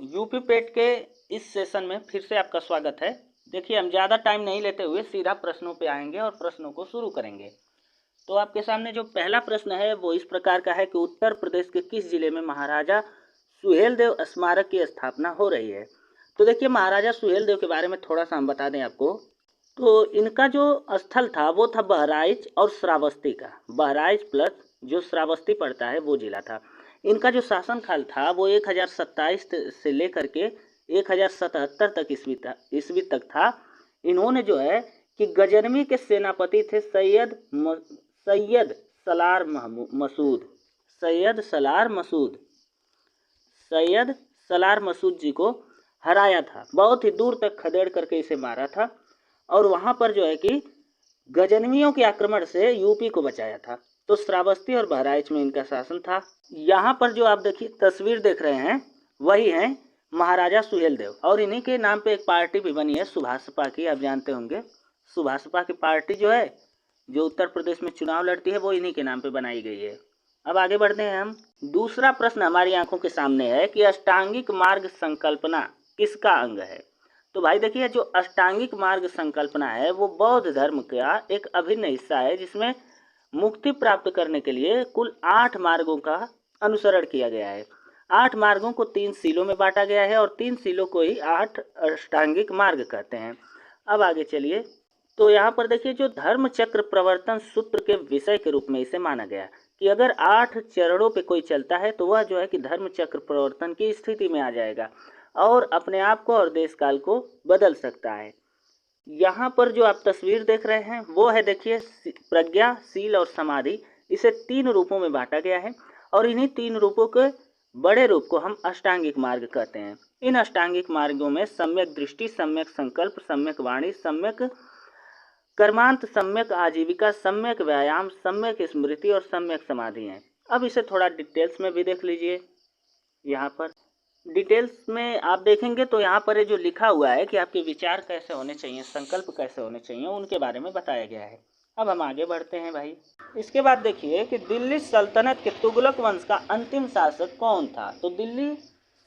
UP पेट के इस session में फिर से आपका स्वागत है। देखिए, हम ज़्यादा टाइम नहीं लेते हुए सीधा प्रश्नों पे आएंगे और प्रश्नों को शुरू करेंगे। तो आपके सामने जो पहला प्रश्न है वो इस प्रकार का है कि उत्तर प्रदेश के किस जिले में महाराजा सुहेलदेव स्मारक की स्थापना हो रही है। तो देखिए, महाराजा सुहेलदेव के बारे में थोड़ा सा हम बता दें आपको। तो इनका जो स्थल था वो था बहराइच और श्रावस्ती का। बहराइच प्लस जो श्रावस्ती पड़ता है वो जिला था। इनका जो शासनकाल था वो 1027 से लेकर के 1077 तक ईस्वी तक था। इन्होंने जो है कि गजनवी के सेनापति थे सैयद सलार मसूद जी को हराया था। बहुत ही दूर तक खदेड़ करके इसे मारा था और वहां पर जो है कि गजनवियों के आक्रमण से यूपी को बचाया था। तो श्रावस्ती और बहराइच में इनका शासन था। यहाँ पर जो आप देखिए तस्वीर देख रहे हैं वही है महाराजा सुहेलदेव और इन्हीं के नाम पे एक पार्टी भी बनी है सुभाषपा की। आप जानते होंगे सुभाषपा की पार्टी जो है जो उत्तर प्रदेश में चुनाव लड़ती है वो इन्हीं के नाम पे बनाई गई है। अब आगे बढ़ते हैं हम। दूसरा प्रश्न हमारी आंखों के सामने है कि अष्टांगिक मार्ग संकल्पना किसका अंग है। तो भाई देखिए, जो अष्टांगिक मार्ग संकल्पना है वो बौद्ध धर्म का एक अभिन्न हिस्सा है जिसमें मुक्ति प्राप्त करने के लिए कुल 8 मार्गों का अनुसरण किया गया है। 8 मार्गों को 3 सीलों में बांटा गया है और 3 सीलों को ही 8 अष्टांगिक मार्ग कहते हैं। अब आगे चलिए। तो यहाँ पर देखिए, जो धर्म चक्र प्रवर्तन सूत्र के विषय के रूप में इसे माना गया कि अगर 8 चरणों पे कोई चलता है तो वह जो है कि धर्म चक्र प्रवर्तन की स्थिति में आ जाएगा और अपने आप को और देश काल को बदल सकता है। यहाँ पर जो आप तस्वीर देख रहे हैं वो है, देखिए, प्रज्ञा, शील और समाधि। इसे 3 रूपों में बांटा गया है और इन्हीं 3 रूपों के बड़े रूप को हम अष्टांगिक मार्ग कहते हैं। इन अष्टांगिक मार्गों में सम्यक दृष्टि, सम्यक संकल्प, सम्यक वाणी, सम्यक कर्मांत, सम्यक आजीविका, सम्यक व्यायाम, सम्यक स्मृति और सम्यक समाधि हैं। अब इसे थोड़ा डिटेल्स में भी देख लीजिए। यहाँ पर डिटेल्स में आप देखेंगे तो यहाँ पर जो लिखा हुआ है कि आपके विचार कैसे होने चाहिए, संकल्प कैसे होने चाहिए, उनके बारे में बताया गया है। अब हम आगे बढ़ते हैं भाई। इसके बाद देखिए कि दिल्ली सल्तनत के तुगलक वंश का अंतिम शासक कौन था। तो दिल्ली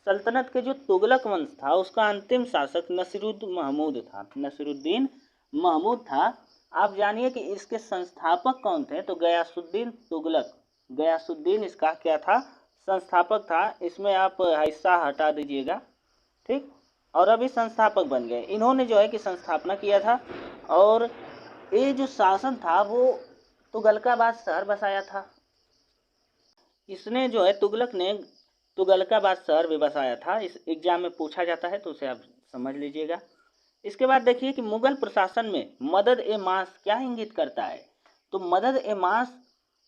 सल्तनत के जो तुगलक वंश था उसका अंतिम शासक नसीरुद्दीन महमूद था। आप जानिए कि इसके संस्थापक कौन थे। तो गयासुद्दीन तुगलक, गयासुद्दीन इसका क्या था, संस्थापक था। इसमें आप हिस्सा हटा दीजिएगा, ठीक। और अभी संस्थापक बन गए। इन्होंने जो है कि संस्थापना किया था और ये जो शासन था वो तुगलकाबाद शहर बसाया था। इसने जो है तुगलक ने तुगलकाबाद शहर भी बसाया था। इस एग्जाम में पूछा जाता है तो उसे आप समझ लीजिएगा। इसके बाद देखिए कि मुगल प्रशासन में मदद ए मास क्या इंगित करता है। तो मदद ए मास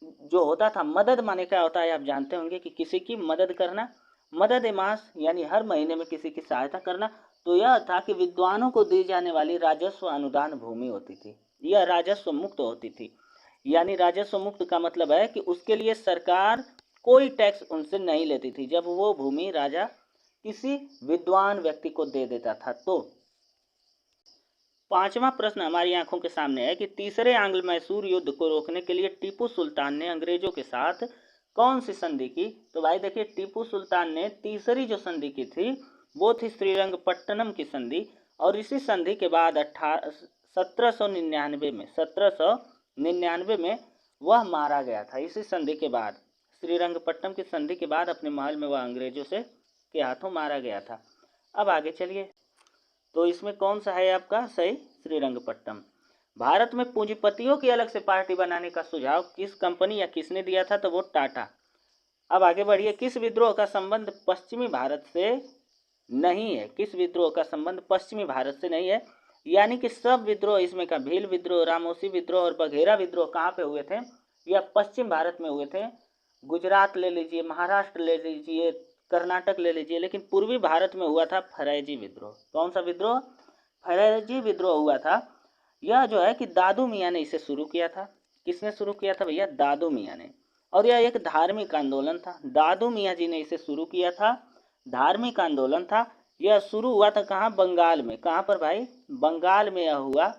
जो होता था, मदद माने क्या होता है आप जानते होंगे कि किसी की मदद करना। मदद ए मास यानी हर महीने में किसी की सहायता करना। तो यह था कि विद्वानों को दी जाने वाली राजस्व अनुदान भूमि होती थी, यह राजस्व मुक्त होती थी। यानी राजस्व मुक्त का मतलब है कि उसके लिए सरकार कोई टैक्स उनसे नहीं लेती थी जब वो भूमि राजा किसी विद्वान व्यक्ति को दे देता था। तो 5वां प्रश्न हमारी आंखों के सामने है कि तीसरे आंग्ल मैसूर युद्ध को रोकने के लिए टीपू सुल्तान ने अंग्रेजों के साथ कौन सी संधि की। तो भाई देखिए, टीपू सुल्तान ने तीसरी जो संधि की थी वो थी श्रीरंगपट्टनम की संधि। और इसी संधि के बाद 1799 में वह मारा गया था। इसी संधि के बाद, श्रीरंगपट्टनम की संधि के बाद अपने महल में वह अंग्रेजों से के हाथों मारा गया था। अब आगे चलिए। तो इसमें कौन सा है आपका सही, श्रीरंगपट्टनम। भारत में पूंजीपतियों की अलग से पार्टी बनाने का सुझाव किस कंपनी या किसने दिया था। तो वो टाटा। अब आगे बढ़िए। किस विद्रोह का संबंध पश्चिमी भारत से नहीं है। किस विद्रोह का संबंध पश्चिमी भारत से नहीं है। यानी कि सब विद्रोह इसमें का भील विद्रोह, रामोसी विद्रोह और बघेरा विद्रोह कहाँ पे हुए थे, यह पश्चिम भारत में हुए थे। गुजरात ले लीजिए, महाराष्ट्र ले लीजिए, कर्नाटक ले लीजिए। लेकिन पूर्वी भारत में हुआ था फरैजी विद्रोह। कौन सा विद्रोह, फरैजी विद्रोह हुआ था। यह जो है कि दादू मियाँ ने इसे शुरू किया था। किसने शुरू किया था भैया, दादू मियाँ ने। और यह एक धार्मिक आंदोलन था। दादू मियाँ जी ने इसे शुरू किया था, धार्मिक आंदोलन था। यह शुरू हुआ था कहाँ, बंगाल में। कहाँ पर भाई, बंगाल में यह हुआ।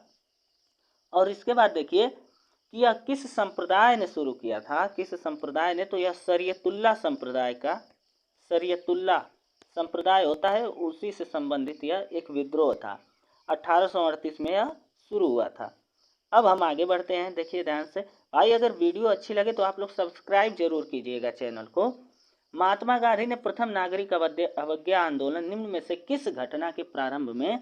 और इसके बाद देखिए कि यह किस संप्रदाय ने शुरू किया था, किस संप्रदाय ने। तो यह शरीयतुल्लाह संप्रदाय का, शरीयतुल्लाह संप्रदाय होता है, उसी से संबंधित यह एक विद्रोह था। 1838 में यह शुरू हुआ था। अब हम आगे बढ़ते हैं, देखिए ध्यान से भाई। अगर वीडियो अच्छी लगे तो आप लोग सब्सक्राइब जरूर कीजिएगा चैनल को। महात्मा गांधी ने प्रथम नागरिक अवज्ञा आंदोलन निम्न में से किस घटना के प्रारंभ में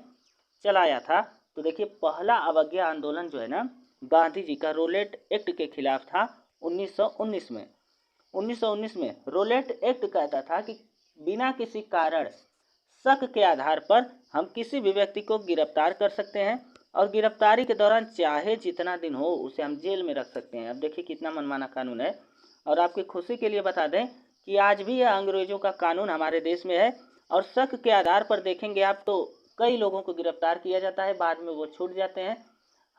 चलाया था? तो देखिए, पहला अवज्ञा आंदोलन जो है ना, गांधी जी का रोलेट एक्ट के खिलाफ था 1919 में। 1919 में रोलेट एक्ट कहता था कि बिना किसी कारण, शक के आधार पर हम किसी भी व्यक्ति को गिरफ्तार कर सकते हैं और गिरफ्तारी के दौरान चाहे जितना दिन हो उसे हम जेल में रख सकते हैं। अब देखिए कितना मनमाना कानून है। और आपकी खुशी के लिए बता दें कि आज भी यह अंग्रेजों का कानून हमारे देश में है और शक के आधार पर देखेंगे आप तो कई लोगों को गिरफ्तार किया जाता है, बाद में वो छूट जाते हैं।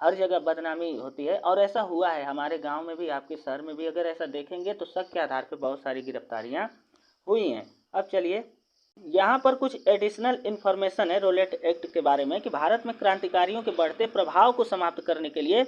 हर जगह बदनामी होती है और ऐसा हुआ है हमारे गांव में भी, आपके शहर में भी। अगर ऐसा देखेंगे तो शक के आधार पर बहुत सारी गिरफ्तारियां हुई हैं। अब चलिए, यहाँ पर कुछ एडिशनल इन्फॉर्मेशन है रोलेट एक्ट के बारे में कि भारत में क्रांतिकारियों के बढ़ते प्रभाव को समाप्त करने के लिए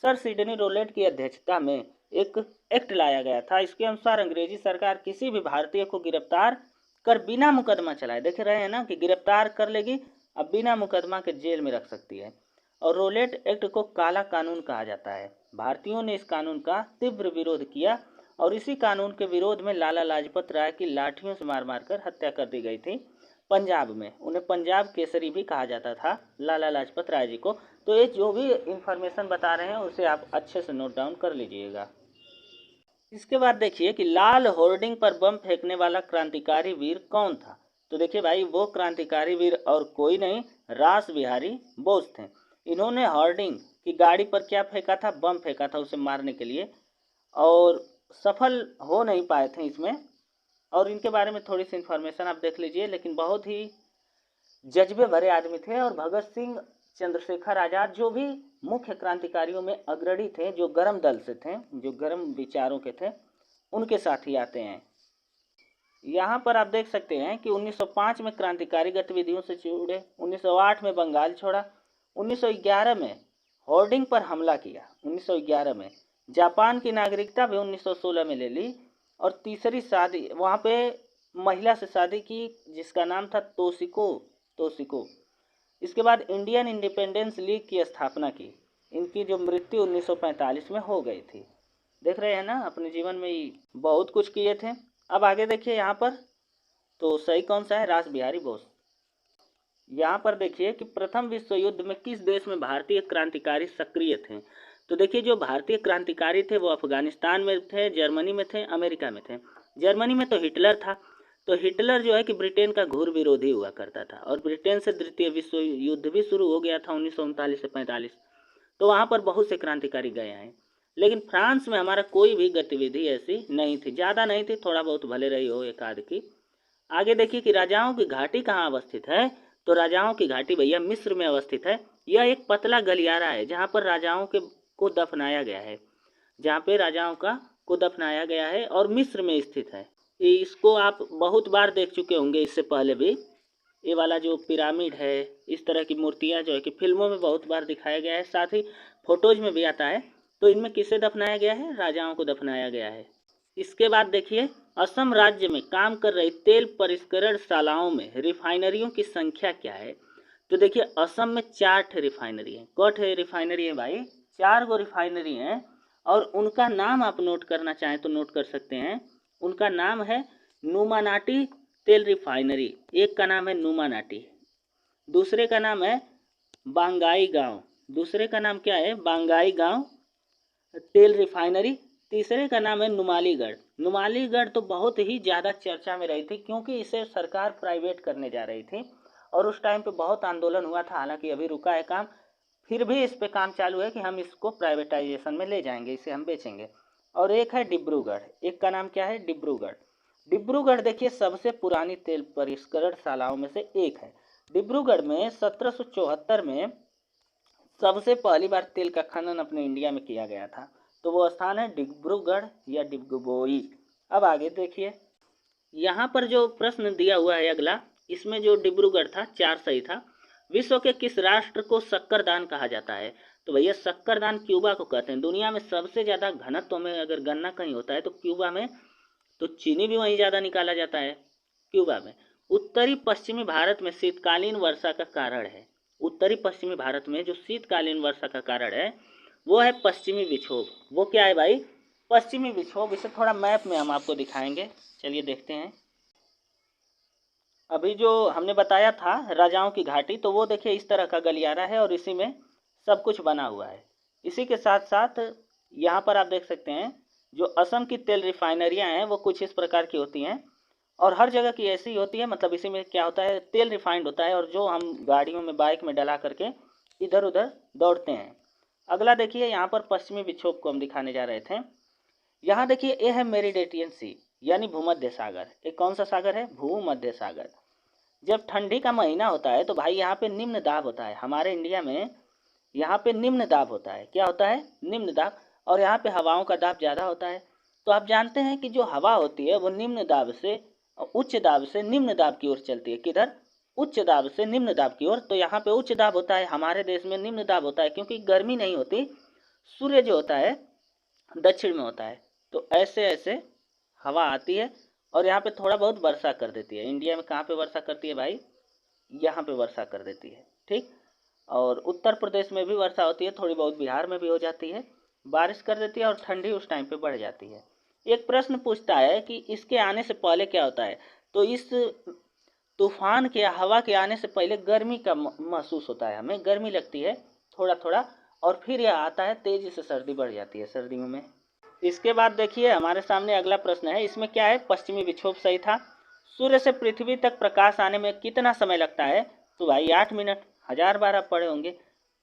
सर सिडनी रोलेट की अध्यक्षता में एक एक्ट लाया गया था। इसके अनुसार अंग्रेजी सरकार किसी भी भारतीय को गिरफ्तार कर बिना मुकदमा चलाए, देख रहे हैं ना कि गिरफ्तार कर लेगी, अब बिना मुकदमा के जेल में रख सकती है। और रोलेट एक्ट को काला कानून कहा जाता है। भारतीयों ने इस कानून का तीव्र विरोध किया और इसी कानून के विरोध में लाला लाजपत राय की लाठियों से मार मार कर हत्या कर दी गई थी पंजाब में। उन्हें पंजाब केसरी भी कहा जाता था, लाला लाजपत राय जी को। तो ये जो भी इंफॉर्मेशन बता रहे हैं उसे आप अच्छे से नोट डाउन कर लीजिएगा। इसके बाद देखिए कि लाल होर्डिंग पर बम फेंकने वाला क्रांतिकारी वीर कौन था? तो देखिए भाई, वो क्रांतिकारी वीर और कोई नहीं, रास बिहारी बोस थे। इन्होंने होर्डिंग की गाड़ी पर क्या फेंका था? बम फेंका था उसे मारने के लिए, और सफल हो नहीं पाए थे इसमें। और इनके बारे में थोड़ी सी इन्फॉर्मेशन आप देख लीजिए। लेकिन बहुत ही जज्बे भरे आदमी थे और भगत सिंह, चंद्रशेखर आज़ाद जो भी मुख्य क्रांतिकारियों में अग्रणी थे, जो गर्म दल से थे, जो गर्म विचारों के थे, उनके साथ ही आते हैं। यहाँ पर आप देख सकते हैं कि 1905 में क्रांतिकारी गतिविधियों से जुड़े, 1908 में बंगाल छोड़ा, 1911 में होर्डिंग पर हमला किया, 1911 में जापान की नागरिकता भी 1916 में ले ली, और तीसरी शादी वहाँ पे महिला से शादी की जिसका नाम था तोशिको। इसके बाद इंडियन इंडिपेंडेंस लीग की स्थापना की। इनकी जो मृत्यु 1945 में हो गई थी। देख रहे हैं ना, अपने जीवन में ही बहुत कुछ किए थे। अब आगे देखिए यहाँ पर, तो सही कौन सा है? रास बिहारी बोस। यहाँ पर देखिए कि प्रथम विश्व युद्ध में किस देश में भारतीय क्रांतिकारी सक्रिय थे? तो देखिए, जो भारतीय क्रांतिकारी थे वो अफगानिस्तान में थे, जर्मनी में थे, अमेरिका में थे। जर्मनी में तो हिटलर था, तो हिटलर जो है कि ब्रिटेन का घोर विरोधी हुआ करता था और ब्रिटेन से द्वितीय विश्व युद्ध भी शुरू हो गया था 1939 से 45। तो वहाँ पर बहुत से क्रांतिकारी गए हैं। लेकिन फ्रांस में हमारा कोई भी गतिविधि ऐसी नहीं थी, ज़्यादा नहीं थी, थोड़ा बहुत भले रही हो एक आध की। आगे देखिए कि राजाओं की घाटी कहाँ अवस्थित है? तो राजाओं की घाटी भैया मिस्र में अवस्थित है। यह एक पतला गलियारा है जहाँ पर राजाओं को दफनाया गया है, जहाँ पे राजाओं को दफनाया गया है, और मिस्र में स्थित है। इसको आप बहुत बार देख चुके होंगे इससे पहले भी। ये वाला जो पिरामिड है, इस तरह की मूर्तियाँ जो है कि फिल्मों में बहुत बार दिखाया गया है, साथ ही फोटोज में भी आता है। तो इनमें किसे दफनाया गया है? राजाओं को दफनाया गया है। इसके बाद देखिए, असम राज्य में काम कर रही तेल परिष्करण शालाओं में रिफाइनरियों की संख्या क्या है? तो देखिए, असम में 4 रिफाइनरी है। कौन रिफाइनरी है भाई? 4 रिफाइनरी हैं, और उनका नाम आप नोट करना चाहें तो नोट कर सकते हैं। उनका नाम है नुमानाटी तेल रिफाइनरी। एक का नाम है नुमानाटी, दूसरे का नाम है बांगाई गांव, दूसरे का नाम क्या है? बांगाई गांव तेल रिफाइनरी। तीसरे का नाम है नुमालीगढ़। नुमालीगढ़ तो बहुत ही ज़्यादा चर्चा में रही थी क्योंकि इसे सरकार प्राइवेट करने जा रही थी और उस टाइम पे बहुत आंदोलन हुआ था। हालांकि अभी रुका है काम, फिर भी इस पे काम चालू है कि हम इसको प्राइवेटाइजेशन में ले जाएंगे, इसे हम बेचेंगे। और एक है डिब्रूगढ़, एक का नाम क्या है? डिब्रूगढ़। डिब्रूगढ़ देखिए सबसे पुरानी तेल परिष्करण शालाओं में से एक है। डिब्रूगढ़ में 1774 में सबसे पहली बार तेल का खनन अपने इंडिया में किया गया था। तो वो स्थान है डिब्रूगढ़ या डिब्रूगोई। अब आगे देखिए, यहाँ पर जो प्रश्न दिया हुआ है अगला, इसमें जो डिब्रूगढ़ था 4 सही था। विश्व के किस राष्ट्र को शक्करदान कहा जाता है? तो भैया शक्करदान क्यूबा को कहते हैं। दुनिया में सबसे ज़्यादा घनत्व में अगर गन्ना कहीं होता है तो क्यूबा में, तो चीनी भी वहीं ज़्यादा निकाला जाता है क्यूबा में। उत्तरी पश्चिमी भारत में शीतकालीन वर्षा का कारण है। उत्तरी पश्चिमी भारत में जो शीतकालीन वर्षा का कारण है वो है पश्चिमी विक्षोभ। वो क्या है भाई? पश्चिमी विक्षोभ। इसे थोड़ा मैप में हम आपको दिखाएंगे, चलिए देखते हैं। अभी जो हमने बताया था राजाओं की घाटी, तो वो देखिए इस तरह का गलियारा है और इसी में सब कुछ बना हुआ है। इसी के साथ साथ यहाँ पर आप देख सकते हैं जो असम की तेल रिफाइनरियाँ हैं वो कुछ इस प्रकार की होती हैं और हर जगह की ऐसी होती है। मतलब इसी में क्या होता है, तेल रिफाइंड होता है और जो हम गाड़ियों में बाइक में डला करके इधर उधर दौड़ते हैं। अगला देखिए, यहाँ पर पश्चिमी विक्षोभ को हम दिखाने जा रहे थे। यहाँ देखिए ये है मेडिटेरियन सी यानी भूमध्य सागर। ये कौन सा सागर है? भूमध्य सागर। जब ठंडी का महीना होता है तो भाई यहाँ पे निम्न दाब होता है। हमारे इंडिया में यहाँ पे निम्न दाब होता है। क्या होता है? निम्न दाब। और यहाँ पे हवाओं का दाब ज़्यादा होता है। तो आप जानते हैं कि जो हवा होती है वो निम्न दाब से उच्च दाब से निम्न दाब की ओर चलती है। किधर? उच्च दाब से निम्न दाब की ओर। तो यहाँ पे उच्च दाब होता है, हमारे देश में निम्न दाब होता है क्योंकि गर्मी नहीं होती। सूर्य जो होता है दक्षिण में होता है, तो ऐसे ऐसे हवा आती है और यहाँ पे थोड़ा बहुत वर्षा कर देती है। इंडिया में कहाँ पे वर्षा करती है भाई? यहाँ पे वर्षा कर देती है, ठीक। और उत्तर प्रदेश में भी वर्षा होती है, थोड़ी बहुत बिहार में भी हो जाती है, बारिश कर देती है और ठंडी उस टाइम पे बढ़ जाती है। एक प्रश्न पूछता है कि इसके आने से पहले क्या होता है, तो इस तूफान के हवा के आने से पहले गर्मी का महसूस होता है, हमें गर्मी लगती है थोड़ा थोड़ा, और फिर यह आता है तेजी से सर्दी बढ़ जाती है सर्दियों में। इसके बाद देखिए हमारे सामने अगला प्रश्न है, इसमें क्या है? पश्चिमी विक्षोभ सही था। सूर्य से पृथ्वी तक प्रकाश आने में कितना समय लगता है? तो भाई 8 मिनट। 1000 बार आप पढ़े होंगे।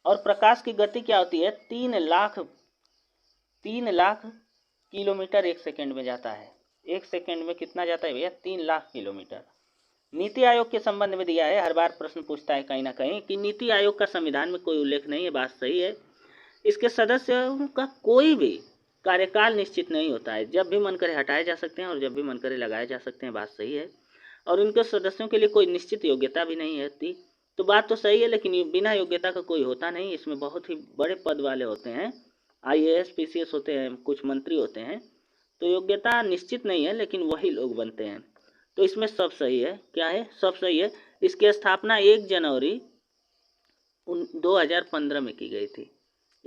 और प्रकाश की गति क्या होती है? 3 लाख किलोमीटर 1 सेकंड में जाता है। 1 सेकंड में कितना जाता है भैया? 3 लाख किलोमीटर। नीति आयोग के संबंध में दिया है, हर बार प्रश्न पूछता है कहीं ना कहीं कि नीति आयोग का संविधान में कोई उल्लेख नहीं है। बात सही है। इसके सदस्यों का कोई भी कार्यकाल निश्चित नहीं होता है, जब भी मन करे हटाए जा सकते हैं और जब भी मन करे लगाए जा सकते हैं। बात सही है। और इनके सदस्यों के लिए कोई निश्चित योग्यता भी नहीं होती। तो बात तो सही है, लेकिन बिना योग्यता का कोई होता नहीं। इसमें बहुत ही बड़े पद वाले होते हैं, IAS PCS होते हैं, कुछ मंत्री होते हैं। तो योग्यता निश्चित नहीं है, लेकिन वही लोग बनते हैं। तो इसमें सब सही है। क्या है? सब सही है। इसकी स्थापना 1 जनवरी 2015 में की गई थी।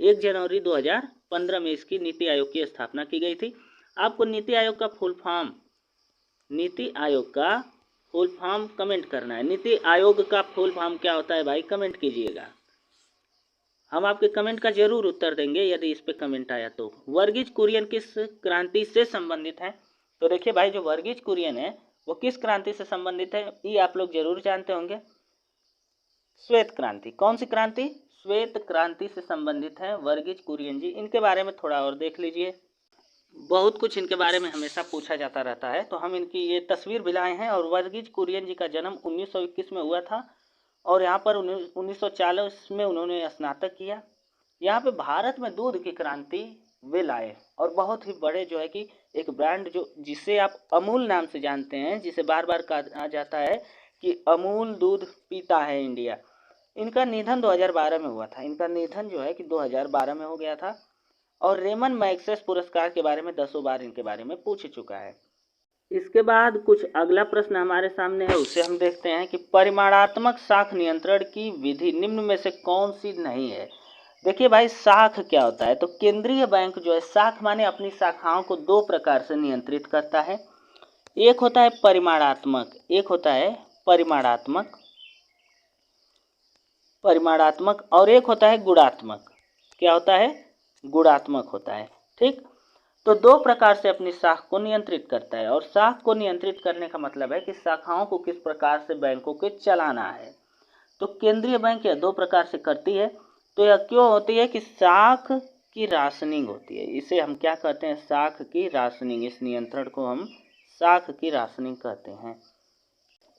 1 जनवरी 2015 में इसकी नीति आयोग की स्थापना की गई थी। आपको नीति आयोग का फुल फॉर्म कमेंट करना है। नीति आयोग का फुल फॉर्म क्या होता है भाई? कमेंट कीजिएगा, हम आपके कमेंट का जरूर उत्तर देंगे यदि इस पे कमेंट आया तो। वर्गीज कुरियन किस क्रांति से संबंधित है? तो देखिए भाई, जो वर्गीज कुरियन है वो किस क्रांति से संबंधित है, ये आप लोग जरूर जानते होंगे। श्वेत क्रांति। कौन सी क्रांति? श्वेत क्रांति से संबंधित है वर्गीज कुरियन जी। इनके बारे में थोड़ा और देख लीजिए, बहुत कुछ इनके बारे में हमेशा पूछा जाता रहता है, तो हम इनकी ये तस्वीर भी लाए हैं। और वर्गीज कुरियन जी का जन्म 1921 में हुआ था और यहाँ पर 1940 में उन्होंने स्नातक किया। यहाँ पे भारत में दूध की क्रांति वे लाए और बहुत ही बड़े जो है कि एक ब्रांड जो जिसे आप अमूल नाम से जानते हैं, जिसे बार बार कहा जाता है कि अमूल दूध पीता है इंडिया। इनका निधन 2012 में हुआ था। इनका निधन जो है कि 2012 में हो गया था। और रेमन मैग्सेस पुरस्कार के बारे में 10 बार इनके बारे में पूछ चुका है। इसके बाद कुछ अगला प्रश्न हमारे सामने है, उसे हम देखते हैं कि परिमाणात्मक शाख नियंत्रण की विधि निम्न में से कौन सी नहीं है? देखिए भाई, शाख क्या होता है? तो केंद्रीय बैंक जो है, शाख माने अपनी शाखाओं को 2 प्रकार से नियंत्रित करता है। एक होता है परिमाणात्मक, एक होता है परिमाणात्मक और एक होता है गुणात्मक। क्या होता है? गुणात्मक होता है, ठीक। तो 2 प्रकार से अपनी शाख को नियंत्रित करता है। और शाख को नियंत्रित करने का मतलब है कि शाखाओं को किस प्रकार से बैंकों के चलाना है। तो केंद्रीय बैंक यह 2 प्रकार से करती है। तो यह क्यों होती है कि शाख की राशनिंग होती है। इसे हम क्या कहते हैं? शाख की राशनिंग। इस नियंत्रण को हम शाख की राशनिंग कहते हैं।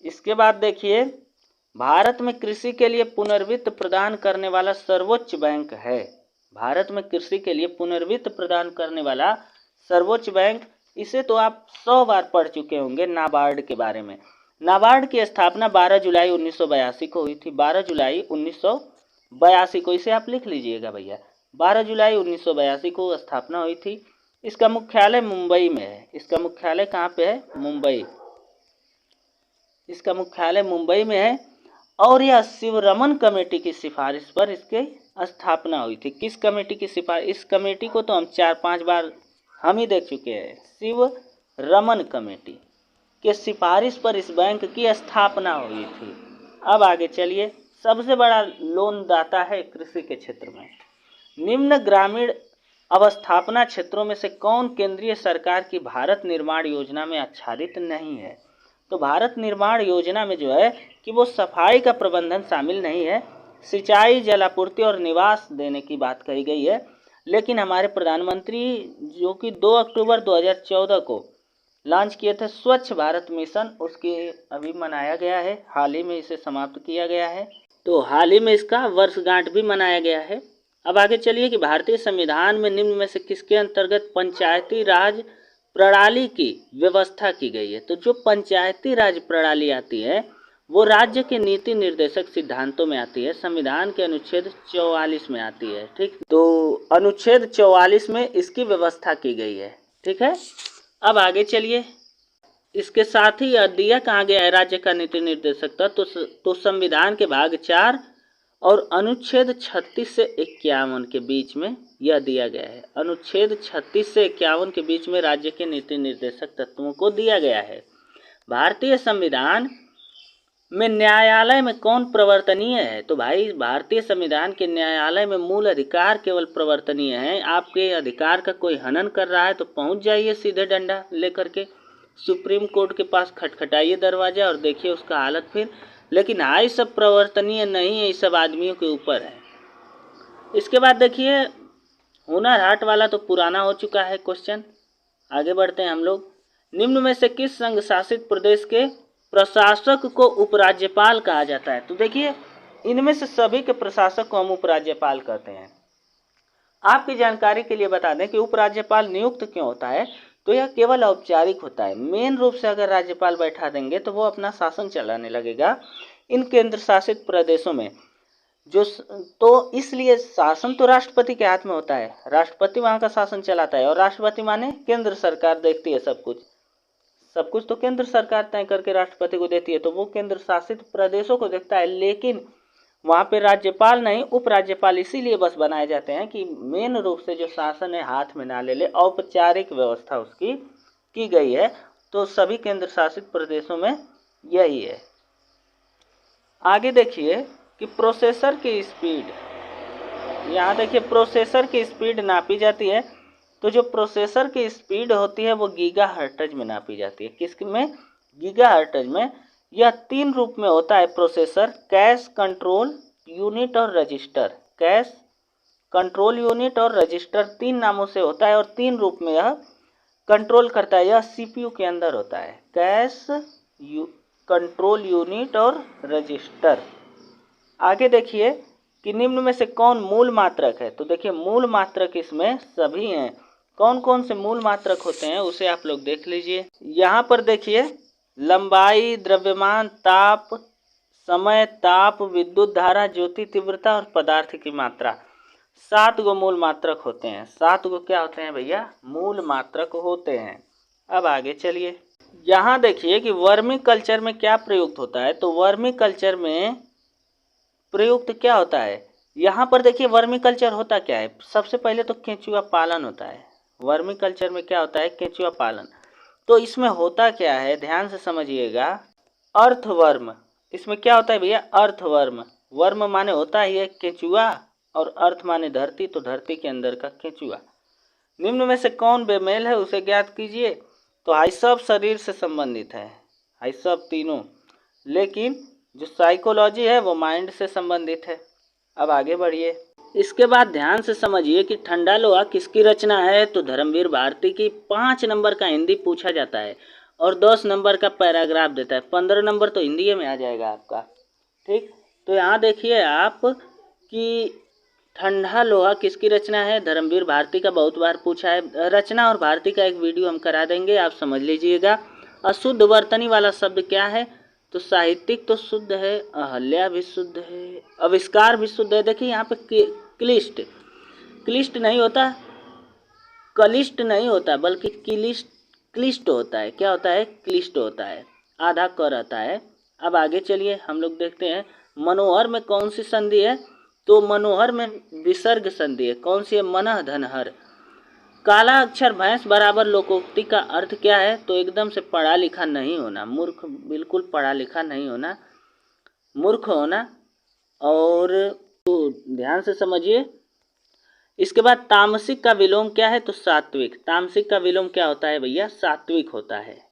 इसके बाद देखिए, भारत में कृषि के लिए पुनर्वित्त प्रदान करने वाला सर्वोच्च बैंक है। भारत में कृषि के लिए पुनर्वित्त प्रदान करने वाला सर्वोच्च बैंक, इसे तो आप 100 बार पढ़ चुके होंगे, नाबार्ड के बारे में। नाबार्ड की स्थापना 12 जुलाई 1982 को हुई थी। 12 जुलाई 1982 को, इसे आप लिख लीजिएगा भैया, 12 जुलाई 1982 को स्थापना हुई थी। इसका मुख्यालय मुंबई में है। इसका मुख्यालय कहाँ पे है? मुंबई। इसका मुख्यालय मुंबई में है और यह शिवरमन कमेटी की सिफारिश पर इसकी स्थापना हुई थी। किस कमेटी की सिफारिश? इस कमेटी को तो हम 4-5 बार हम ही देख चुके हैं। शिवरमन कमेटी के सिफारिश पर इस बैंक की स्थापना हुई थी। अब आगे चलिए। सबसे बड़ा लोन दाता है कृषि के क्षेत्र में। निम्न ग्रामीण अवस्थापना क्षेत्रों में से कौन केंद्रीय सरकार की भारत निर्माण योजना में आच्छादित नहीं है? तो भारत निर्माण योजना में जो है कि वो सफाई का प्रबंधन शामिल नहीं है, सिंचाई, जलापूर्ति और निवास देने की बात कही गई है। लेकिन हमारे प्रधानमंत्री जो कि 2 अक्टूबर 2014 को लॉन्च किए थे स्वच्छ भारत मिशन, उसके अभी मनाया गया है, हाल ही में इसे समाप्त किया गया है, तो हाल ही में इसका वर्षगांठ भी मनाया गया है। अब आगे चलिए कि भारतीय संविधान में निम्न में से किसके अंतर्गत पंचायती राज प्रणाली की व्यवस्था की गई है? तो जो पंचायती राज प्रणाली आती है वो राज्य के नीति निर्देशक सिद्धांतों में आती है, संविधान के अनुच्छेद 44 में आती है। ठीक, तो अनुच्छेद 44 में इसकी व्यवस्था की गई है। ठीक है, अब आगे चलिए। इसके साथ ही यह दिया कहाँ गया है राज्य का नीति निर्देशक? तो संविधान के भाग 4 और अनुच्छेद 36 से 51 के बीच में यह दिया गया है। अनुच्छेद 36 से 51 के बीच में राज्य के नीति निर्देशक तत्वों को दिया गया है। भारतीय संविधान में न्यायालय में कौन प्रवर्तनीय है? तो भाई भारतीय संविधान के न्यायालय में मूल अधिकार केवल प्रवर्तनीय है। आपके अधिकार का कोई हनन कर रहा है तो पहुंच जाइए सीधे डंडा लेकर के सुप्रीम कोर्ट के पास, खटखटाइए दरवाजा और देखिए उसका हालत फिर। लेकिन हाँ, ये सब प्रवर्तनीय नहीं है, ये सब आदमियों के ऊपर है। इसके बाद देखिए हुनर हाट वाला तो पुराना हो चुका है क्वेश्चन। आगे बढ़ते हैं हम लोग। निम्न में से किस संघ शासित प्रदेश के प्रशासक को उपराज्यपाल कहा जाता है? तो देखिए इनमें से सभी के प्रशासक को हम उपराज्यपाल कहते हैं। आपकी जानकारी के लिए बता दें कि उपराज्यपाल नियुक्त क्यों होता है? तो यह केवल औपचारिक होता है। मेन रूप से अगर राज्यपाल बैठा देंगे तो वो अपना शासन चलाने लगेगा इन केंद्र शासित प्रदेशों में। तो इसलिए शासन तो राष्ट्रपति के हाथ में होता है, राष्ट्रपति वहाँ का शासन चलाता है और राष्ट्रपति माने केंद्र सरकार देखती है सब कुछ तो केंद्र सरकार तय करके राष्ट्रपति को देती है, तो वो केंद्र शासित प्रदेशों को देखता है। लेकिन वहाँ पे राज्यपाल नहीं, उपराज्यपाल इसीलिए बस बनाए जाते हैं कि मेन रूप से जो शासन है हाथ में ना ले, औपचारिक व्यवस्था उसकी की गई है। तो सभी केंद्र शासित प्रदेशों में यही है। आगे देखिए कि प्रोसेसर की स्पीड, यहाँ देखिए प्रोसेसर की स्पीड नापी जाती है। तो जो प्रोसेसर की स्पीड होती है वो गीगाहर्ट्ज में नापी जाती है। किसमें? गीगाहर्ट्ज में। यह 3 रूप में होता है प्रोसेसर, कैश कंट्रोल यूनिट और रजिस्टर। कैश कंट्रोल यूनिट और रजिस्टर 3 नामों से होता है और 3 रूप में यह कंट्रोल करता है। यह सीपीयू के अंदर होता है, कैश कंट्रोल यूनिट और रजिस्टर। आगे देखिए कि निम्न में से कौन मूल मात्रक है? तो देखिए मूल मात्रक इसमें सभी हैं। कौन कौन से मूल मात्रक होते हैं उसे आप लोग देख लीजिए। यहाँ पर देखिए लंबाई, द्रव्यमान, ताप, समय, ताप, विद्युत धारा, ज्योति तीव्रता और पदार्थ की मात्रा, 7 गो मूल मात्रक होते हैं। 7 गो क्या होते हैं भैया? मूल मात्रक होते हैं। अब आगे चलिए। यहाँ देखिए कि वर्मी कल्चर में क्या प्रयुक्त होता है? तो वर्मी कल्चर में प्रयुक्त क्या होता है? यहाँ पर देखिए वर्मी कल्चर होता क्या है? सबसे पहले तो केंचुआ पालन होता है। वर्मी कल्चर में क्या होता है? केंचुआ पालन। तो इसमें होता क्या है, ध्यान से समझिएगा। अर्थवर्म, इसमें क्या होता है भैया? अर्थवर्म। वर्म माने होता ही है केंचुआ और अर्थ माने धरती, तो धरती के अंदर का केंचुआ। निम्न में से कौन बेमेल है उसे ज्ञात कीजिए। तो हाई सब शरीर से संबंधित है, हाई सब तीनों, लेकिन जो साइकोलॉजी है वो माइंड से संबंधित है। अब आगे बढ़िए। इसके बाद ध्यान से समझिए कि ठंडा लोहा किसकी रचना है? तो धर्मवीर भारती की। 5 नंबर का हिंदी पूछा जाता है और 10 नंबर का पैराग्राफ देता है। 15 नंबर तो हिंदी में आ जाएगा आपका। ठीक, तो यहाँ देखिए आप कि ठंडा लोहा किसकी रचना है? धर्मवीर भारती का बहुत बार पूछा है। रचना और भारती का एक वीडियो हम करा देंगे, आप समझ लीजिएगा। अशुद्ध वर्तनी वाला शब्द क्या है? तो साहित्यिक तो शुद्ध है, अहल्या भी शुद्ध है, आविष्कार भी शुद्ध है। देखिए यहाँ पे क्लिष्ट, क्लिष्ट नहीं होता, कलिष्ट नहीं होता, बल्कि क्लिष्ट होता है। क्या होता है? क्लिष्ट होता है, आधा क रहता है। अब आगे चलिए हम लोग देखते हैं मनोहर में कौन सी संधि है। तो मनोहर में विसर्ग संधि है। कौन सी है? मनः धनहर। काला अक्षर भैंस बराबर लोकोक्ति का अर्थ क्या है? तो एकदम से पढ़ा लिखा नहीं होना, मूर्ख, बिल्कुल पढ़ा लिखा नहीं होना, मूर्ख होना। और तो ध्यान से समझिए। इसके बाद तामसिक का विलोम क्या है? तो सात्विक। तामसिक का विलोम क्या होता है भैया? सात्विक होता है।